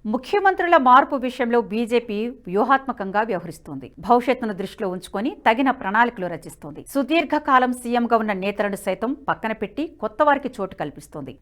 ముఖ్యమంత్రుల మార్పు విషయంలో బీజేపీ వ్యూహాత్మకంగా వ్యవహరిస్తోంది. భవిష్యత్తును దృష్టిలో ఉంచుకొని తగిన ప్రణాళికలు రచిస్తోంది. సుదీర్ఘకాలం సీఎంగా ఉన్న నేతలను సైతం పక్కన పెట్టి కొత్త వారికి చోటు కల్పిస్తోంది.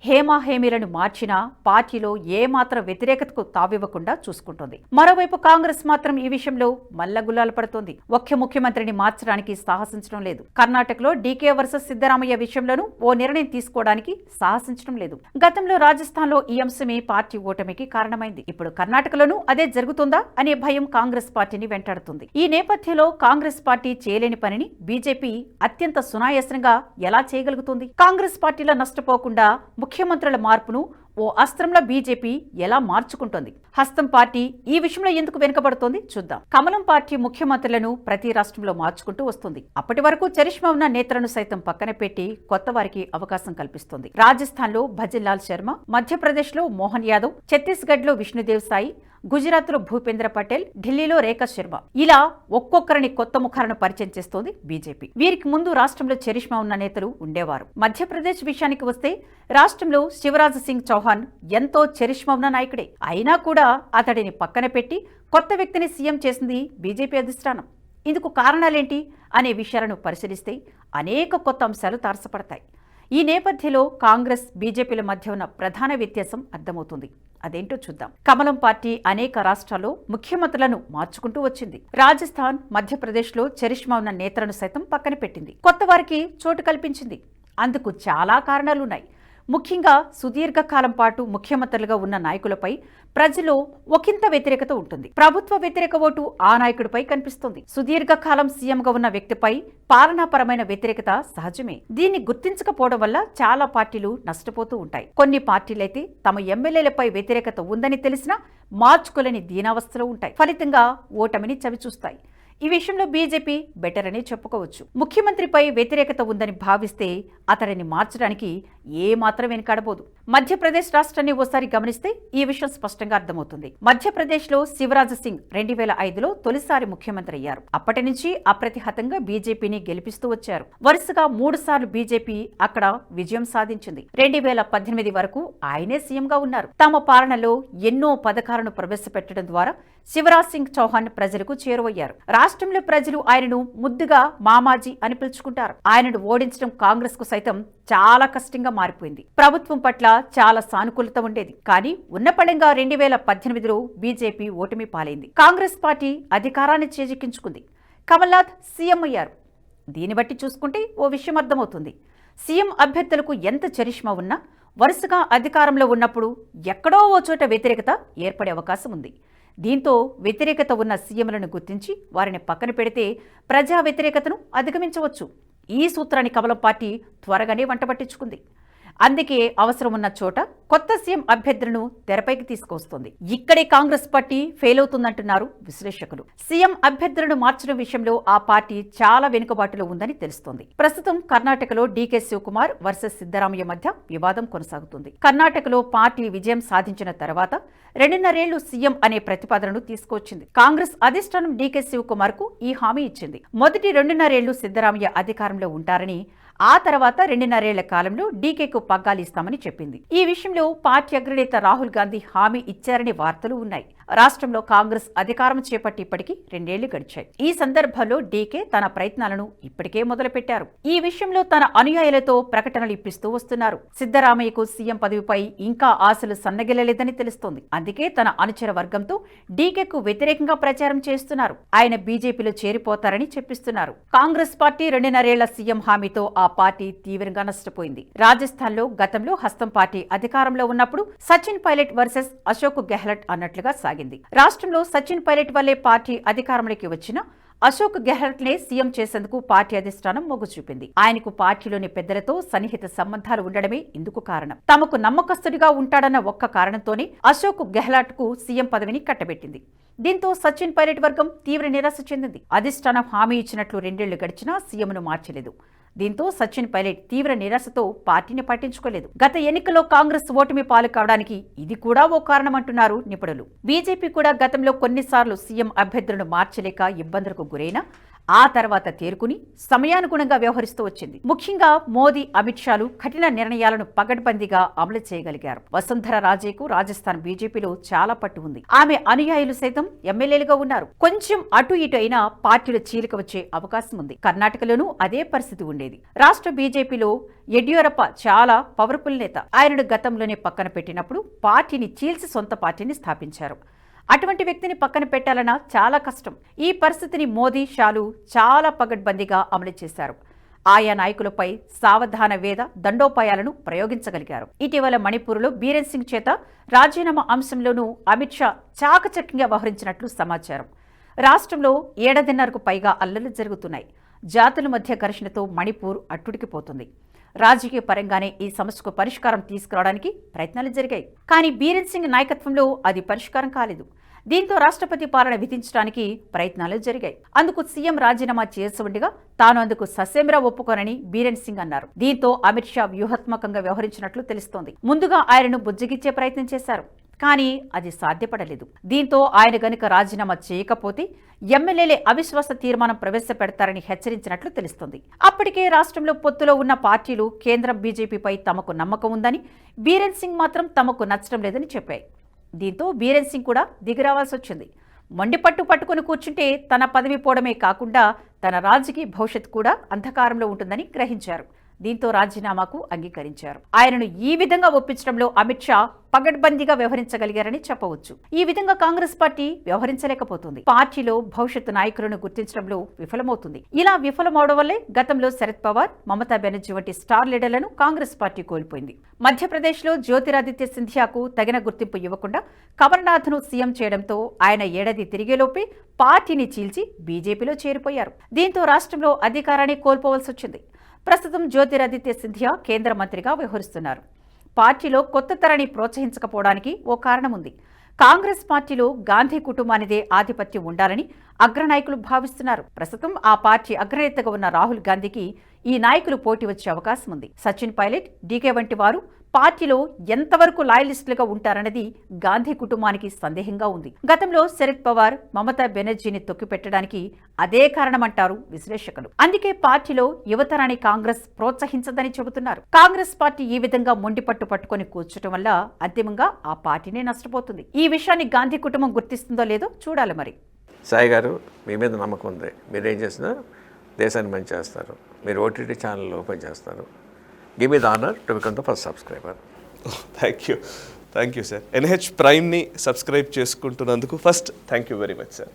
హేమీలను మార్చినా పార్టీలో ఏమాత్రం వ్యతిరేకతకు తావివ్వకుండా చూసుకుంటోంది. మరోవైపు కాంగ్రెస్ మాత్రం ఈ విషయంలో మల్లగుల్లాలు పడుతోంది. ఒక్క ముఖ్యమంత్రిని మార్చడానికి సాహసించడం లేదు. కర్ణాటకలో డీకే వర్సెస్ సిద్ధరామయ్య విషయంలోనూ ఓ నిర్ణయం తీసుకోవడానికి సాహసించడం లేదు. గతంలో రాజస్థాన్లో ఈ అంశమే పార్టీ ఓటమికి కారణమైంది. ఇప్పుడు కర్ణాటకలోనూ అదే జరుగుతుందా అనే భయం కాంగ్రెస్ పార్టీని వెంటాడుతుంది. ఈ నేపథ్యంలో కాంగ్రెస్ పార్టీ చేయలేని పనిని బీజేపీ అత్యంత సునాయాసంగా ఎలా చేయగలుగుతుంది? కాంగ్రెస్ పార్టీలో నష్టపోకుండా ముఖ్యమంత్రుల మార్పును ఓ అస్త్రంలో బీజేపీ ఎలా మార్చుకుంటోంది? హస్తం పార్టీ ఈ విషయంలో ఎందుకు వెనుకబడుతోంది చూద్దాం. కమలం పార్టీ ముఖ్యమంత్రులను ప్రతి రాష్ట్రంలో మార్చుకుంటూ వస్తుంది. అప్పటి వరకు చరిష్మా ఉన్న నేతలను సైతం పక్కన పెట్టి కొత్త వారికి అవకాశం కల్పిస్తోంది. రాజస్థాన్లో భజన్లాల్ శర్మ, మధ్యప్రదేశ్లో మోహన్ యాదవ్, ఛత్తీస్గఢ్లో విష్ణుదేవ్ సాయి, గుజరాత్లో భూపేంద్ర పటేల్, ఢిల్లీలో రేఖా శర్మ, ఇలా ఒక్కొక్కరిని కొత్త ముఖాలను పరిచయం చేస్తోంది బీజేపీ. వీరికి ముందు రాష్ట్రంలో చరిష్మా ఉన్న నేతలు ఉండేవారు. మధ్యప్రదేశ్ విషయానికి వస్తే రాష్ట్రంలో శివరాజ్ సింగ్ చౌహాన్ ఎంతో చరిష్మా ఉన్న నాయకుడే. అయినా కూడా అతడిని పక్కన పెట్టి కొత్త వ్యక్తిని సీఎం చేసింది బీజేపీ అధిష్టానం. ఇందుకు కారణాలేంటి అనే విషయాలను పరిశీలిస్తే అనేక కొత్త అంశాలు తారసపడతాయి. ఈ నేపథ్యంలో కాంగ్రెస్ బీజేపీల మధ్య ఉన్న ప్రధాన వ్యత్యాసం అర్థమవుతుంది. అదేంటో చూద్దాం. కమలం పార్టీ అనేక రాష్ట్రాల్లో ముఖ్యమంత్రులను మార్చుకుంటూ వచ్చింది. రాజస్థాన్, మధ్యప్రదేశ్లో చరిష్మా ఉన్న నేతలను సైతం పక్కన పెట్టింది. కొత్త వారికి చోటు కల్పించింది. అందుకు చాలా కారణాలున్నాయి. ముఖ్యంగా సుదీర్ఘకాలం పాటు ముఖ్యమంత్రులుగా ఉన్న నాయకులపై ప్రజలు ఒకంత వ్యతిరేకత ఉంటుంది. ప్రభుత్వ వ్యతిరేక ఓటు ఆ నాయకుడిపై కనిపిస్తుంది. సుదీర్ఘకాలం సీఎంగా ఉన్న వ్యక్తిపై పాలనాపరమైన వ్యతిరేకత సహజమే. దీన్ని గుర్తించకపోవడం వల్ల చాలా పార్టీలు నష్టపోతూ ఉంటాయి. కొన్ని పార్టీలైతే తమ ఎమ్మెల్యేలపై వ్యతిరేకత ఉందని తెలిసినా మార్చుకోలేని దీనావస్థలో ఉంటాయి. ఫలితంగా ఓటమిని చవిచూస్తాయి. ఈ విషయంలో బీజేపీ బెటర్ అని చెప్పుకోవచ్చు. ముఖ్యమంత్రిపై వ్యతిరేకత ఉందని భావిస్తే అతడిని మార్చడానికి ఏమాత్రం వెనుకాడబోదు. మధ్యప్రదేశ్ రాష్ట్రాన్ని ఓసారి గమనిస్తే ఈ విషయం స్పష్టంగా అర్థమవుతుంది. మధ్యప్రదేశ్లో శివరాజ్ సింగ్ 2005లో తొలిసారి ముఖ్యమంత్రి అయ్యారు. అప్పటి నుంచి అప్రతిహతంగా బీజేపీని గెలిపిస్తూ వచ్చారు. వరుసగా 3 సార్లు బీజేపీ అక్కడ విజయం సాధించింది. 2018 వరకు ఆయనే సీఎంగా ఉన్నారు. తమ పాలనలో ఎన్నో పథకాలను ప్రవేశపెట్టడం ద్వారా శివరాజ్ సింగ్ చౌహాన్ ప్రజలకు చేరువయ్యారు. రాష్ట్రంలో ప్రజలు ఆయనను ముద్దుగా మామాజీ అని పిలుచుకుంటారు. ఆయనను ఓడించడం కాంగ్రెస్ కు సైతం చాలా కష్టంగా మారిపోయింది. ప్రభుత్వం పట్ల చాలా సానుకూలత ఉండేది. కానీ ఉన్నపళంగా 2018లో బీజేపీ ఓటమి పాలైంది. కాంగ్రెస్ పార్టీ అధికారాన్ని చేజిక్కించుకుంది. కమల్నాథ్ సీఎం అయ్యారు. దీన్ని బట్టి చూసుకుంటే ఓ విషయం అర్థమవుతుంది. సీఎం అభ్యర్థులకు ఎంత చరిష్మా ఉన్నా వరుసగా అధికారంలో ఉన్నప్పుడు ఎక్కడో ఓ చోట వ్యతిరేకత ఏర్పడే అవకాశం ఉంది. దీంతో వ్యతిరేకత ఉన్న సీఎంలను గుర్తించి వారిని పక్కన పెడితే ప్రజా వ్యతిరేకతను అధిగమించవచ్చు. ఈ సూత్రాన్ని కమలం పార్టీ త్వరగానే వంటబట్టించుకుంది. అందుకే అవసరం ఉన్న చోట కొత్త సీఎం అభ్యర్థులను తెరపైకి తీసుకొస్తుంది. ఇక్కడే కాంగ్రెస్ పార్టీ ఫెయిల్ అవుతుందంటున్నారు విశ్లేషకులు. సీఎం అభ్యర్థులను మార్చడం విషయంలో ఆ పార్టీ చాలా వెనుకబాటులో ఉందని తెలుస్తోంది. ప్రస్తుతం కర్ణాటకలో డీకే శివకుమార్ వర్సెస్ సిద్ధరామయ్య మధ్య వివాదం కొనసాగుతుంది. కర్ణాటకలో పార్టీ విజయం సాధించిన తర్వాత 2.5 ఏళ్లు సీఎం అనే ప్రతిపాదనను తీసుకొచ్చింది. కాంగ్రెస్ అధిష్టానం డీకే శివకుమార్ కు ఈ హామీ ఇచ్చింది. మొదటి 2.5 ఏళ్లు సిద్ధరామయ్య అధికారంలో ఉంటారని, ఆ తర్వాత 2.5 ఏళ్ల కాలంలో డీకేకు పగ్గాలు ఇస్తామని చెప్పింది. ఈ విషయంలో పార్టీ అగ్రనేత రాహుల్ గాంధీ హామీ ఇచ్చారనే వార్తలు ఉన్నాయి. రాష్ట్రంలో కాంగ్రెస్ అధికారం చేపట్టి ఇప్పటికీ 2 ఏళ్లు గడిచాయి. ఈ సందర్భంలో డీకే తన ప్రయత్నాలను ఇప్పటికే మొదలుపెట్టారు. ఈ విషయంలో తన అనుయాయులతో ప్రకటనలు ఇప్పిస్తూ వస్తున్నారు. సిద్ధరామయ్యకు సీఎం పదవిపై ఇంకా ఆశలు సన్నగిల్లలేదని తెలుస్తోంది. అందుకే తన అనుచర వర్గంతో డీకేకు వ్యతిరేకంగా ప్రచారం చేస్తున్నారు. ఆయన బీజేపీలో చేరిపోతారని చెప్పిస్తున్నారు. కాంగ్రెస్ పార్టీ 2.5 ఏళ్ల సీఎం హామీతో ఆ పార్టీ తీవ్రంగా నష్టపోయింది. రాజస్థాన్లో గతంలో హస్తం పార్టీ అధికారంలో ఉన్నప్పుడు సచిన్ పైలట్ వర్సెస్ అశోక్ గెహ్లట్ అన్నట్లుగా సాగింది. రాష్ట్రంలో సచిన్ పైలట్ వల్లే పార్టీ అధికారంలోకి వచ్చిన అశోక్ గెహ్లట్ నే సీఎం చేసేందుకు పార్టీ అధిష్టానం మొగ్గు చూపింది. ఆయనకు పార్టీలోని పెద్దలతో సన్నిహిత సంబంధాలు ఉండడమే ఇందుకు కారణం. తమకు నమ్మకస్తుడిగా ఉంటాడన్న ఒక్క కారణంతోనే అశోక్ గెహ్లట్ కు సీఎం పదవిని కట్టబెట్టింది. దీంతో సచిన్ పైలట్ వర్గం తీవ్ర నిరాశ చెందింది. అధిష్టానం హామీ ఇచ్చినట్లు 2 ఏళ్లు గడిచినా సీఎంను మార్చలేదు. దీంతో సచిన్ పైలట్ తీవ్ర నిరాశతో పార్టీని పట్టించుకోలేదు. గత ఎన్నికల్లో కాంగ్రెస్ ఓటమి పాలు కావడానికి ఇది కూడా ఓ కారణమంటున్నారు నిపుణులు. బీజేపీ కూడా గతంలో కొన్నిసార్లు సీఎం అభ్యర్థులను మార్చలేక ఇబ్బందులకు గురైనా ఆ తర్వాత తేరుకుని సమయానుగుణంగా వ్యవహరిస్తూ వచ్చింది. ముఖ్యంగా మోదీ, అమిత్ షాలు కఠిన నిర్ణయాలను పగడ్బందీగా అమలు చేయగలిగారు. వసుంధర రాజేకు రాజస్థాన్ బీజేపీలో చాలా పట్టు ఉంది. ఆమె అనుయాయులు సైతం ఎమ్మెల్యేలుగా ఉన్నారు. కొంచెం అటు ఇటు అయినా పార్టీల చీలిక వచ్చే అవకాశం ఉంది. కర్ణాటకలోనూ అదే పరిస్థితి ఉండేది. రాష్ట్ర బీజేపీలో యడ్యూరప్ప చాలా పవర్ఫుల్ నేత. ఆయనను గతంలోనే పక్కన పెట్టినప్పుడు పార్టీని చీల్చి సొంత పార్టీని స్థాపించారు. అటువంటి వ్యక్తిని పక్కన పెట్టాలన్నా చాలా కష్టం. ఈ పరిస్థితిని మోదీ, షాలు చాలా పగడ్బందీగా అమలు చేశారు. ఆయా నాయకులపై సావధాన వేద దండోపాయాలను ప్రయోగించగలిగారు. ఇటీవల మణిపూర్లో బీరేన్ సింగ్ చేత రాజీనామా అంశంలోనూ అమిత్ షా చాకచక్యంగా వ్యవహరించినట్లు సమాచారం. రాష్ట్రంలో ఏడాదిన్నరకు పైగా అల్లర్లు జరుగుతున్నాయి. జాతుల మధ్య ఘర్షణతో మణిపూర్ అట్టుడికిపోతుంది. రాజకీయ పరంగానే ఈ సమస్యకు పరిష్కారం తీసుకురావడానికి ప్రయత్నాలు జరిగాయి. కానీ బీరేన్ సింగ్ నాయకత్వంలో అది పరిష్కారం కాలేదు. దీంతో రాష్ట్రపతి పాలన విధించడానికి ప్రయత్నాలు జరిగాయి. అందుకు సీఎం రాజీనామా చేసి ఉండగా తాను అందుకు ససేమిరా ఒప్పుకోనని బీరేన్ సింగ్ అన్నారు. దీంతో అమిత్ షా వ్యూహాత్మకంగా వ్యవహరించినట్లు తెలుస్తోంది. ముందుగా ఆయనను బుజ్జగిచ్చే ప్రయత్నం చేశారు. కానీ అది సాధ్యపడలేదు. దీంతో ఆయన గనుక రాజీనామా చేయకపోతే ఎమ్మెల్యేలే అవిశ్వాస తీర్మానం ప్రవేశపెడతారని హెచ్చరించినట్లు తెలుస్తోంది. అప్పటికే రాష్ట్రంలో పొత్తులో ఉన్న పార్టీలు కేంద్రం బీజేపీపై తమకు నమ్మకం ఉందని, బీరేన్ సింగ్ మాత్రం తమకు నచ్చడం లేదని చెప్పాయి. దీంతో బీరేన్ సింగ్ కూడా దిగిరావాల్సి వచ్చింది. మొండిపట్టు పట్టుకుని కూర్చుంటే తన పదవి పోవడమే కాకుండా తన రాజకీయ భవిష్యత్తు కూడా అంధకారంలో ఉంటుందని గ్రహించారు. దీంతో రాజీనామాకు అంగీకరించారు. ఆయనను ఈ విధంగా ఒప్పించడంలో అమిత్ షా పగడ్బందీగా వ్యవహరించగలిగారని చెప్పవచ్చు. ఈ విధంగా కాంగ్రెస్ పార్టీ వ్యవహరించలేకపోతుంది. పార్టీలో భవిష్యత్తు నాయకులను గుర్తించడంలో విఫలమవుతుంది. ఇలా విఫలమవడం వల్లే గతంలో శరద్ పవార్, మమతా బెనర్జీ వంటి స్టార్ లీడర్లను కాంగ్రెస్ పార్టీ కోల్పోయింది. మధ్యప్రదేశ్లో జ్యోతిరాదిత్య సింధియాకు తగిన గుర్తింపు ఇవ్వకుండా కమల్నాథ్ను సీఎం చేయడంతో ఆయన ఏడాది తిరిగేలోపే పార్టీని చీల్చి బీజేపీలో చేరిపోయారు. దీంతో రాష్ట్రంలో అధికారాన్ని కోల్పోవలసి వచ్చింది. ప్రస్తుతం జ్యోతిరాదిత్య సింధియా కేంద్ర మంత్రిగా వ్యవహరిస్తున్నారు. పార్టీలో కొత్త తరాన్ని ప్రోత్సహించకపోవడానికి ఓ కారణం ఉంది. కాంగ్రెస్ పార్టీలో గాంధీ కుటుంబానిదే ఆధిపత్యం ఉండాలని అగ్రనాయకులు భావిస్తున్నారు. ప్రస్తుతం ఆ పార్టీ అగ్రనేతగా ఉన్న రాహుల్ గాంధీకి ఈ నాయకులు పోటీ వచ్చే అవకాశం ఉంది. సచిన్ పైలట్, డీకే వంటి వారు పార్టీలో ఎంతవరకు లాయలిస్టులుగా ఉంటారన్నది గాంధీ కుటుంబానికి సందేహంగా ఉంది. గతంలో శరద్ పవార్, మమతా బెనర్జీని తొక్కిపెట్టడానికి అదే కారణమంటారు విశ్లేషకులు. అందుకే పార్టీలో యువతరాన్ని కాంగ్రెస్ ప్రోత్సహించదని చెబుతున్నారు. కాంగ్రెస్ పార్టీ ఈ విధంగా మొండిపట్టు పట్టుకొని కూర్చోటం వల్ల అంతిమంగా ఆ పార్టీనే నష్టపోతుంది. ఈ విషయాన్ని గాంధీ కుటుంబం గుర్తిస్తుందో లేదో చూడాలి. మరి సాయి గారు, మీ మీద నమ్మకం ఉంది. మీరేం చేసినా దేశాన్ని మంచి చేస్తారు. మీరు ఓటీటీ ఛానల్ ఓపెన్ చేస్తారు. Give me the honour to become the first subscriber. Thank you sir. NH ప్రైమ్ని సబ్స్క్రైబ్ చేసుకుంటున్నందుకు first thank you very much sir.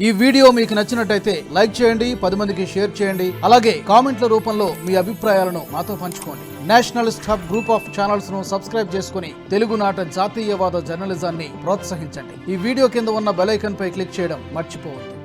ఈ వీడియో మీకు నచ్చినట్టయితే లైక్ చేయండి, 10 మందికి షేర్ చేయండి. అలాగే కామెంట్ల రూపంలో మీ అభిప్రాయాలను మాతో పంచుకోండి. Nationalist hub group of channels ను సబ్స్క్రైబ్ చేసుకుని తెలుగునాట జాతీయవాద జర్నలిజాన్ని ప్రోత్సహించండి. ఈ వీడియో కింద ఉన్న బెల్ ఐకాన్ పై క్లిక్ చేయడం మర్చిపోవద్దు.